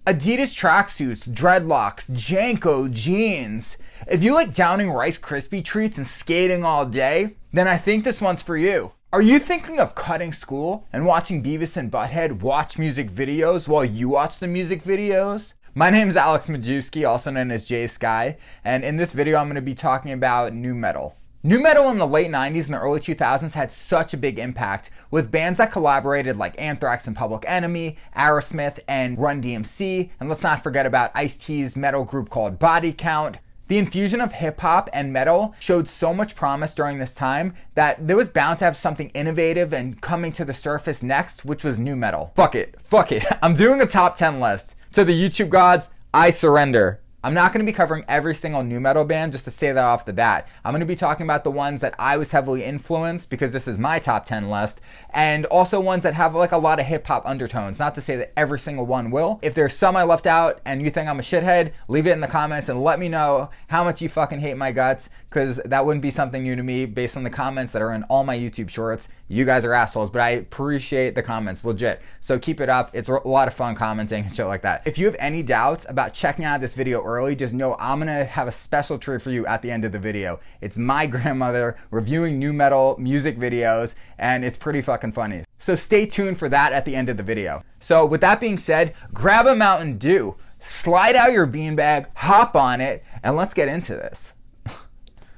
Adidas tracksuits, dreadlocks, Janko jeans. If you like downing Rice Krispie treats and skating all day, then I think this one's for you. Are you thinking of cutting school and watching Beavis and Butthead watch music videos while you watch the music videos? My name is Alex Majewski, also known as Jay Sky, and in this video I'm going to be talking about nu metal. Nu metal in the late 90s and the early 2000s had such a big impact, with bands that collaborated like Anthrax and Public Enemy, Aerosmith, and Run DMC, and let's not forget about Ice-T's metal group called Body Count. The infusion of hip-hop and metal showed so much promise during this time that there was bound to have something innovative and coming to the surface next, which was nu metal. Fuck it. I'm doing a top 10 list. To the YouTube gods, I surrender. I'm not going to be covering every single nu metal band, just to say that off the bat. I'm going to be talking about the ones that I was heavily influenced, because this is my top 10 list, and also ones that have like a lot of hip hop undertones. Not to say that every single one will. If there's some I left out and you think I'm a shithead, leave it in the comments and let me know how much you fucking hate my guts, because that wouldn't be something new to me based on the comments that are in all my YouTube shorts. You guys are assholes, but I appreciate the comments, legit. So keep it up. It's a lot of fun commenting and shit like that. If you have any doubts about checking out this video early, just know I'm gonna have a special treat for you at the end of the video. It's my grandmother reviewing nu metal music videos, and it's pretty fucking funny. So stay tuned for that at the end of the video. So with that being said, grab a Mountain Dew, slide out your beanbag, hop on it, and let's get into this.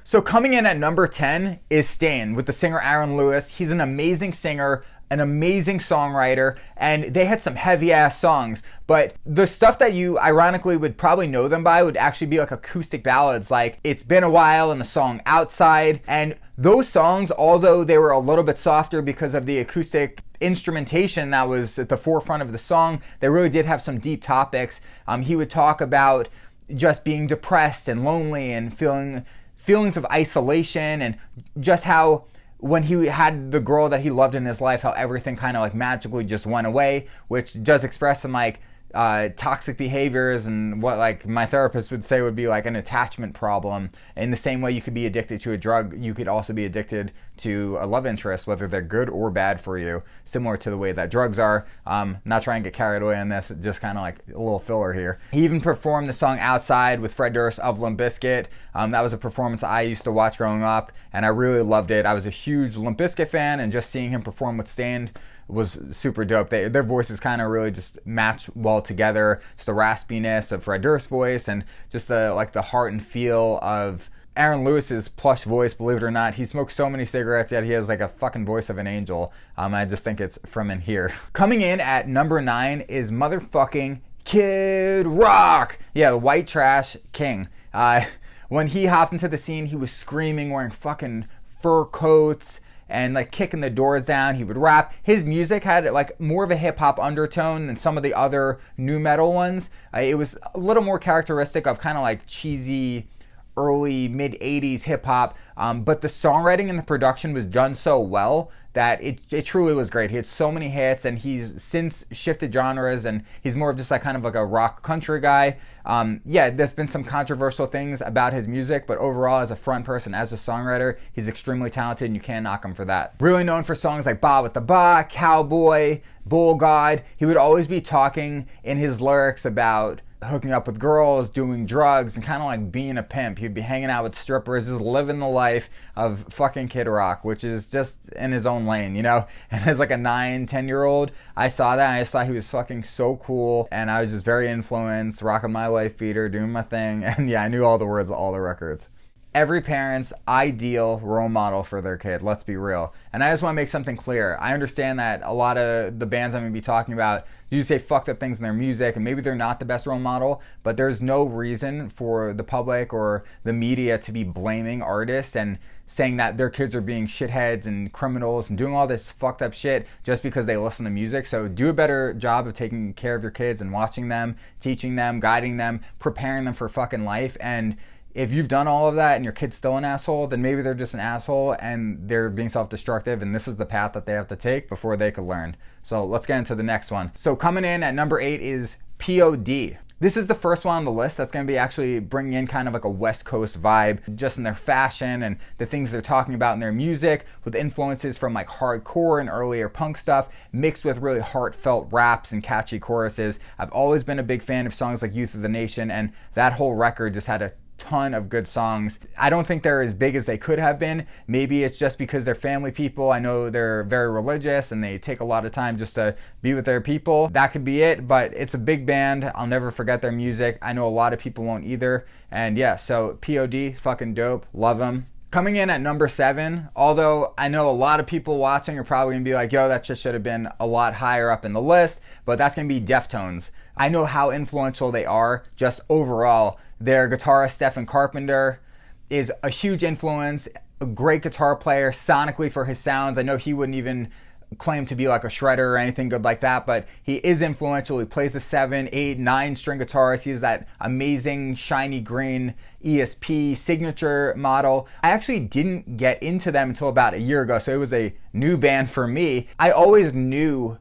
So coming in at number 10 is Staind with the singer Aaron Lewis. He's an amazing singer, an amazing songwriter, and they had some heavy ass songs, but the stuff that you ironically would probably know them by would actually be like acoustic ballads like It's Been a While and the song Outside. And those songs, although they were a little bit softer because of the acoustic instrumentation that was at the forefront of the song, they really did have some deep topics. He would talk about just being depressed and lonely and feelings of isolation, and just how when he had the girl that he loved in his life, how everything kind of like magically just went away, which does express some like toxic behaviors and what like my therapist would say would be like an attachment problem. In the same way you could be addicted to a drug, you could also be addicted to a love interest, whether they're good or bad for you, similar to the way that drugs are. Not trying to get carried away on this, just kind of like a little filler here. He even performed the song Outside with Fred Durst of Limp Bizkit. That was a performance I used to watch growing up, and I really loved it. I was a huge Limp Bizkit fan, and just seeing him perform with Staind was super dope. Their voices kind of really just match well together. Just the raspiness of Fred Durst's voice and just the heart and feel of Aaron Lewis's plush voice. Believe it or not, he smokes so many cigarettes, yet he has like a fucking voice of an angel. I just think it's from in here. Coming in at number 9 is motherfucking Kid Rock. Yeah, the white trash king. When he hopped into the scene, he was screaming, wearing fucking fur coats and like kicking the doors down. He would rap. His music had like more of a hip hop undertone than some of the other nu metal ones. It was a little more characteristic of kind of like cheesy early mid 80s hip hop, but the songwriting and the production was done so well that it truly was great. He had so many hits, and he's since shifted genres, and he's more of just like kind of like a rock country guy. Yeah, there's been some controversial things about his music, but overall as a front person, as a songwriter, he's extremely talented, and you can't knock him for that. Really known for songs like Ba with the Ba, Cowboy, Bull God. He would always be talking in his lyrics about hooking up with girls, doing drugs, and kind of like being a pimp. He'd be hanging out with strippers, just living the life of fucking Kid Rock, which is just in his own lane, you know? And as like a 9-10-year-old, I saw that, and I just thought he was fucking so cool, and I was just very influenced, rocking my wife beater, doing my thing, and yeah, I knew all the words of all the records. Every parent's ideal role model for their kid, let's be real. And I just want to make something clear. I understand that a lot of the bands I'm going to be talking about do say fucked up things in their music, and maybe they're not the best role model, but there's no reason for the public or the media to be blaming artists and saying that their kids are being shitheads and criminals and doing all this fucked up shit just because they listen to music. So do a better job of taking care of your kids and watching them, teaching them, guiding them, preparing them for fucking life. And if you've done all of that and your kid's still an asshole, then maybe they're just an asshole and they're being self-destructive, and this is the path that they have to take before they could learn. So let's get into the next one. So coming in at number 8 is POD. This is the first one on the list that's going to be actually bringing in kind of like a West Coast vibe, just in their fashion and the things they're talking about in their music, with influences from like hardcore and earlier punk stuff, mixed with really heartfelt raps and catchy choruses. I've always been a big fan of songs like Youth of the Nation, and that whole record just had a ton of good songs. I don't think they're as big as they could have been. Maybe it's just because they're family people. I know they're very religious and they take a lot of time just to be with their people. That could be it, but it's a big band. I'll never forget their music. I know a lot of people won't either. And yeah, so POD, fucking dope. Love them. Coming in at number 7, although I know a lot of people watching are probably gonna be like, yo, that just should have been a lot higher up in the list, but that's gonna be Deftones. I know how influential they are just overall. Their guitarist, Stephen Carpenter, is a huge influence, a great guitar player sonically for his sounds. I know he wouldn't even claim to be like a shredder or anything good like that, but he is influential. He plays a 7, 8, 9 string guitarist. He has that amazing shiny green ESP signature model. I actually didn't get into them until about a year ago, so it was a new band for me. I always knew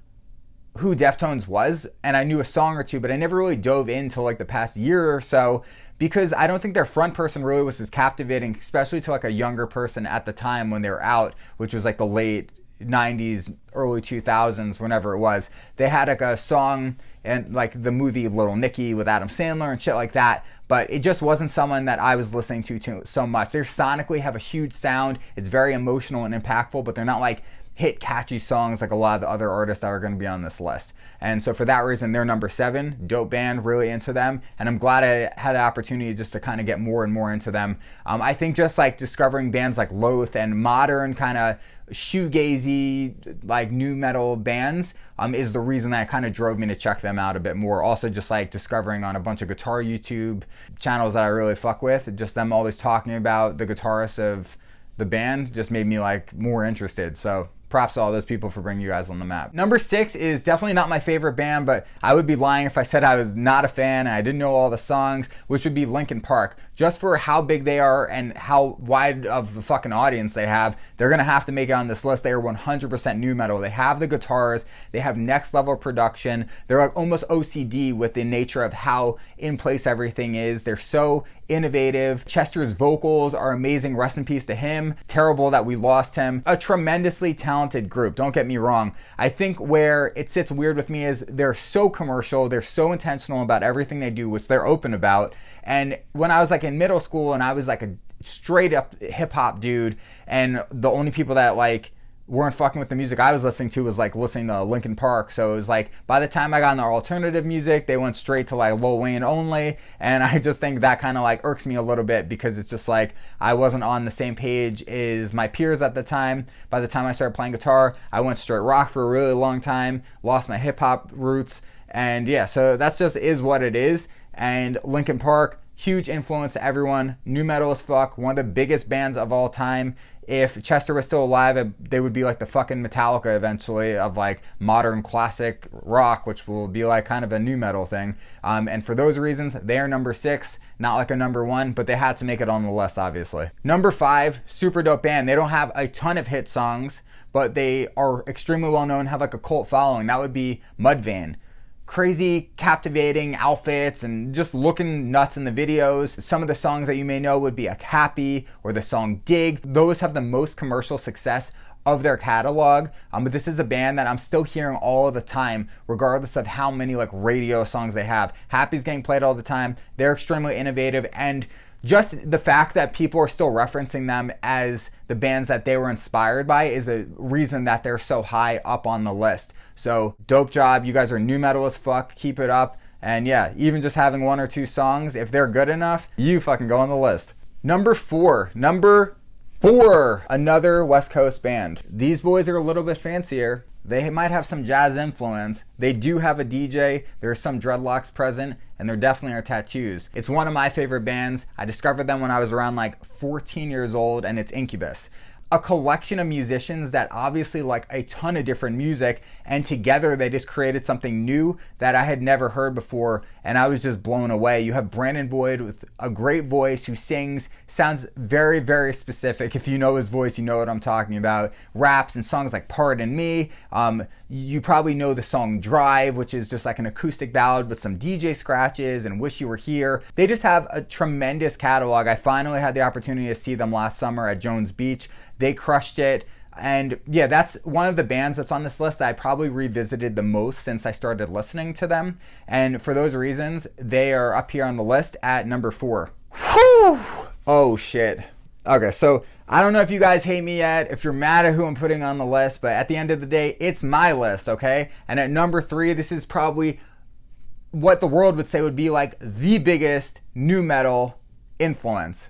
who Deftones was, and I knew a song or two, but I never really dove into like the past year or so, because I don't think their front person really was as captivating, especially to like a younger person at the time when they were out, which was like the late 90s, early 2000s, whenever it was. They had like a song and like the movie Little Nicky with Adam Sandler and shit like that, but it just wasn't someone that I was listening to so much. They sonically have a huge sound. It's very emotional and impactful, but they're not like hit catchy songs like a lot of the other artists that are going to be on this list. And so for that reason, they're number 7. Dope band, really into them, and I'm glad I had the opportunity just to kind of get more and more into them. I think just like discovering bands like Loath and modern kind of shoegazy like new metal bands is the reason that kind of drove me to check them out a bit more. Also just like discovering on a bunch of guitar YouTube channels that I really fuck with, just them always talking about the guitarist of the band just made me like more interested. So props to all those people for bringing you guys on the map. Number 6 is definitely not my favorite band, but I would be lying if I said I was not a fan and I didn't know all the songs, which would be Linkin Park. Just for how big they are and how wide of the fucking audience they have, they're gonna have to make it on this list. They are 100% new metal. They have the guitars, they have next level production, they're like almost OCD with the nature of how in place everything is. They're so innovative. Chester's vocals are amazing, rest in peace to him. Terrible that we lost him. A tremendously talented group, don't get me wrong. I think where it sits weird with me is they're so commercial, they're so intentional about everything they do, which they're open about. And when I was like in middle school and I was like a straight up hip hop dude, and the only people that like weren't fucking with the music I was listening to was like listening to Linkin Park. So it was like by the time I got into alternative music, they went straight to like Lil Wayne only, and I just think that kind of like irks me a little bit, because it's just like I wasn't on the same page as my peers at the time. By the time I started playing guitar, I went straight rock for a really long time, lost my hip hop roots, and yeah, so that's just is what it is. And Linkin Park, huge influence to everyone, new metal as fuck, one of the biggest bands of all time. If Chester was still alive, they would be like the fucking Metallica eventually of like modern classic rock, which will be like kind of a new metal thing. And for those reasons, they are number 6, not like a number 1, but they had to make it on the list, obviously. Number 5, super dope band. They don't have a ton of hit songs, but they are extremely well known, have like a cult following. That would be Mudvayne. Crazy, captivating outfits and just looking nuts in the videos. Some of the songs that you may know would be like Happy or the song Dig. Those have the most commercial success of their catalog, but this is a band that I'm still hearing all the time, regardless of how many like radio songs they have. Happy's getting played all the time. They're extremely innovative, and just the fact that people are still referencing them as the bands that they were inspired by is a reason that they're so high up on the list. So dope job. You guys are new metal as fuck. Keep it up. And yeah, even just having 1 or 2 songs, if they're good enough, you fucking go on the list. Number 4, another West Coast band. These boys are a little bit fancier. They might have some jazz influence. They do have a DJ. There's some dreadlocks present, and there definitely are tattoos. It's one of my favorite bands. I discovered them when I was around like 14 years old, and it's Incubus. a collection of musicians that obviously like a ton of different music, and together they just created something new that I had never heard before, and I was just blown away. You have Brandon Boyd with a great voice who sings, sounds very, very specific. If you know his voice, you know what I'm talking about. Raps and songs like Pardon Me. You probably know the song Drive, which is just like an acoustic ballad with some DJ scratches, and Wish You Were Here. They just have a tremendous catalog. I finally had the opportunity to see them last summer at Jones Beach. They crushed it. And yeah, that's one of the bands that's on this list that I probably revisited the most since I started listening to them. And for those reasons, they are up here on the list at number 4. Whew! Oh shit. Okay, so I don't know if you guys hate me yet, if you're mad at who I'm putting on the list, but at the end of the day, it's my list, okay? And at number 3, this is probably what the world would say would be like the biggest nu metal influence.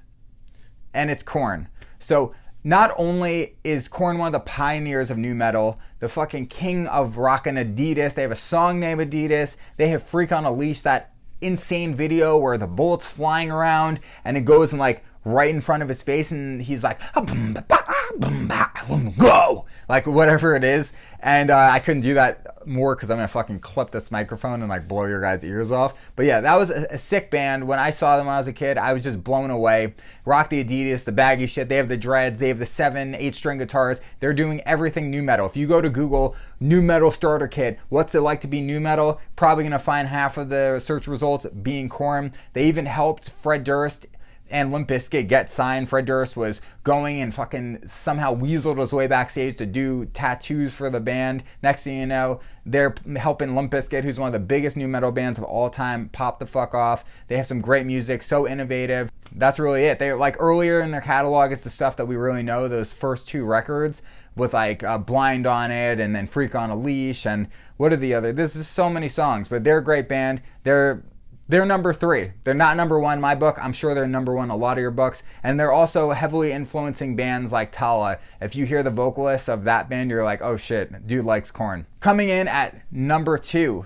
And it's Korn. So not only is Korn one of the pioneers of nu metal, the fucking king of rockin' Adidas. They have a song named Adidas. They have Freak on a Leash, that insane video where the bullets flying around and it goes in like right in front of his face, and he's like, go, like whatever it is. And I couldn't do that more because I'm gonna fucking clip this microphone and like blow your guys' ears off. But yeah, that was a sick band. When I saw them when I was a kid, I was just blown away. Rock the Adidas, the baggy shit. They have the dreads. They have the 7, 8-string guitars. They're doing everything nu metal. If you go to Google nu metal starter kit, what's it like to be nu metal? Probably gonna find half of the search results being Korn. They even helped Fred Durst and Limp Bizkit get signed. Fred Durst was going and fucking somehow weaseled his way backstage to do tattoos for the band. Next thing you know, they're helping Limp Bizkit, who's one of the biggest nu metal bands of all time, pop the fuck off. They have some great music, so innovative. That's really it. They like earlier in their catalog is the stuff that we really know, those first 2 records with like Blind on it and then Freak on a Leash, and what are the other? This is so many songs, but they're a great band. They're number 3. They're not number 1 in my book. I'm sure they're number 1 in a lot of your books. And they're also heavily influencing bands like Tallah. If you hear the vocalists of that band, you're like, oh shit, dude likes Korn. Coming in at number 2,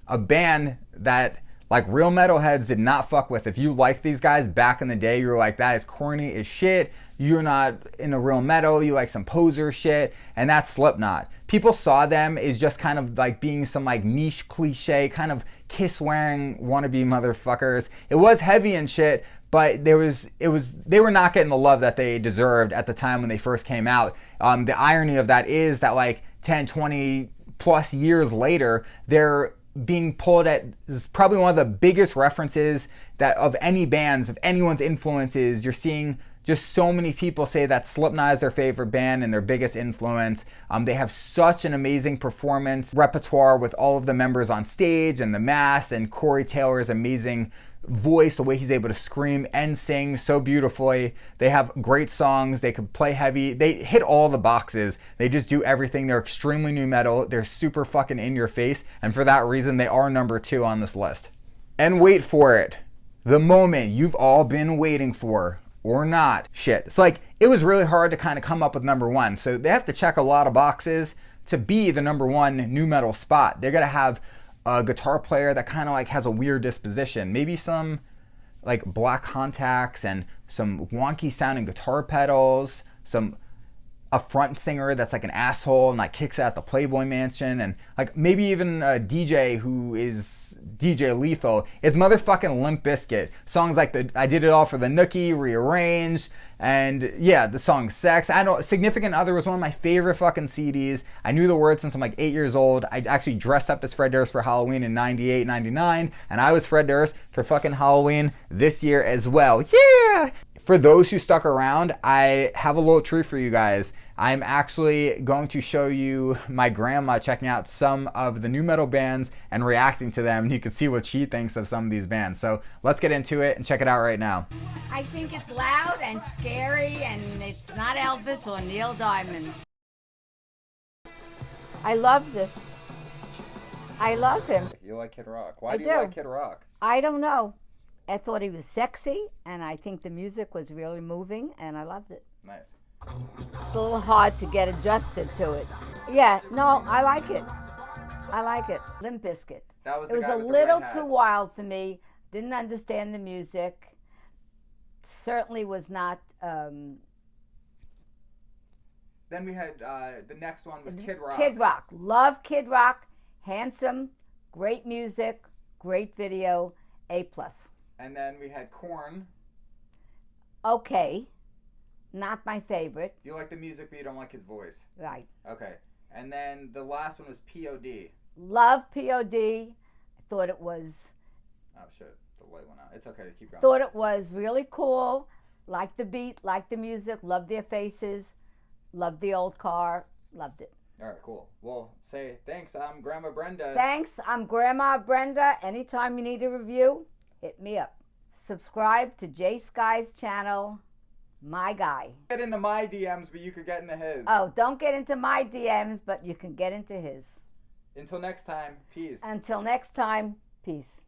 a band that like real metalheads did not fuck with. If you liked these guys back in the day, you were like, that is corny as shit. You're not into real metal. You like some poser shit. And that's Slipknot. People saw them as just kind of like being some like niche cliche, kind of kiss-wearing wannabe motherfuckers. It was heavy and shit, but they were not getting the love that they deserved at the time when they first came out. The irony of that is that like 10, 20 plus years later, they're being pulled at is probably one of the biggest references that of any bands, of anyone's influences. You're seeing just so many people say that Slipknot is their favorite band and their biggest influence. They have such an amazing performance repertoire with all of the members on stage and the mask, and Corey Taylor's amazing voice, the way he's able to scream and sing so beautifully. They have great songs. They can play heavy. They hit all the boxes. They just do everything. They're extremely nu metal. They're super fucking in your face. And for that reason, they are number 2 on this list. And wait for it. The moment you've all been waiting for. Or not. Shit. It's like, it was really hard to kind of come up with number 1. So they have to check a lot of boxes to be the number 1 nu metal spot. They're going to have a guitar player that kind of like has a weird disposition. Maybe some like black contacts and some wonky sounding guitar pedals. A front singer that's like an asshole and like kicks out the Playboy Mansion, and like maybe even a DJ who is DJ Lethal. It's motherfucking Limp Bizkit. Songs like I Did It All for the Nookie, Rearranged, and yeah, the song Sex. Significant Other was one of my favorite fucking CDs. I knew the words since I'm like 8 years old. I actually dressed up as Fred Durst for Halloween in 98, 99, and I was Fred Durst for fucking Halloween this year as well. Yeah! For those who stuck around, I have a little treat for you guys. I'm actually going to show you my grandma checking out some of the nu metal bands and reacting to them. You can see what she thinks of some of these bands. So let's get into it and check it out right now. I think it's loud and scary, and it's not Elvis or Neil Diamond. I love this. I love him. You like Kid Rock. Why do you like Kid Rock? I don't know. I thought he was sexy, and I think the music was really moving, and I loved it. Nice. It's a little hard to get adjusted to it. Yeah, no, I like it. I like it. Limp Bizkit. It was a little too wild for me. Didn't understand the music. Certainly was not Then we had the next one was Kid Rock. Kid Rock. Love Kid Rock. Handsome. Great music. Great video. A+. And then we had Korn. Okay. Not my favorite. You like the music, but you don't like his voice. Right. Okay. And then the last one was POD. Love POD. I thought it was... Oh, shit. The light went out. It's okay to keep going. Thought it was really cool. Liked the beat. Liked the music. Loved their faces. Loved the old car. Loved it. All right, cool. Well, say thanks. I'm Grandma Brenda. Thanks. I'm Grandma Brenda. Anytime you need a review, hit me up. Subscribe to Jay Sky's channel. My guy. Get into my DMs, but you could get into his. Oh, don't get into my DMs, but you can get into his. Until next time, peace. Until next time, peace.